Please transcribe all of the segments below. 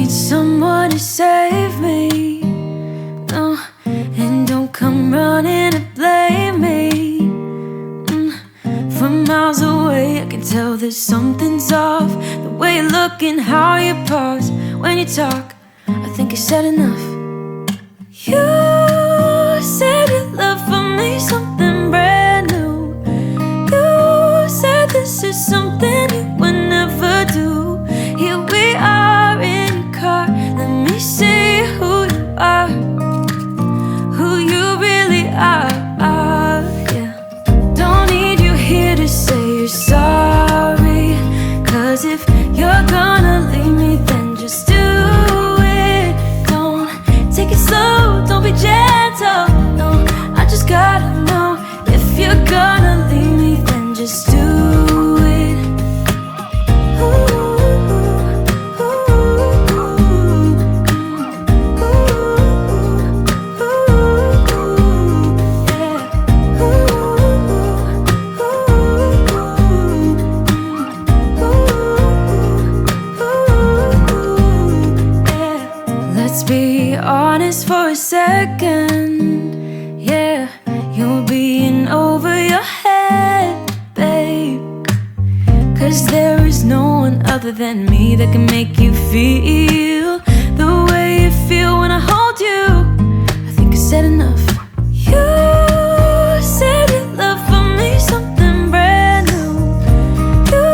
need someone to save me. No, and don't come running to blame me. From miles away I can tell that something's off. The way you look and how you pause when you talk, I think you said enough. You said your love for me something brand new. You said this is something you would never do. Here we are in your car, let me see who you are, who you really are, yeah. Don't need you here to say you're sorry, 'cause if you're gonna leave me then just do it. Don't take it slow, don't be gentle, no, I just gotta know. If you're gonna leave me then just do it. Let's be honest for a second, yeah. You're being over your head, babe, 'cause there is no one other than me that can make you feel the way you feel when I hold you. I think I said enough. You said your love for me something brand new. You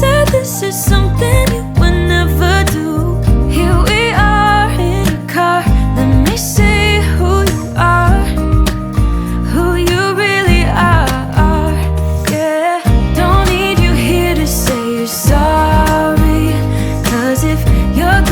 said this is something you would never do. Here we are in your car, let me see who you are, who you really are, yeah. Don't need you here to say you're sorry, 'cause if you're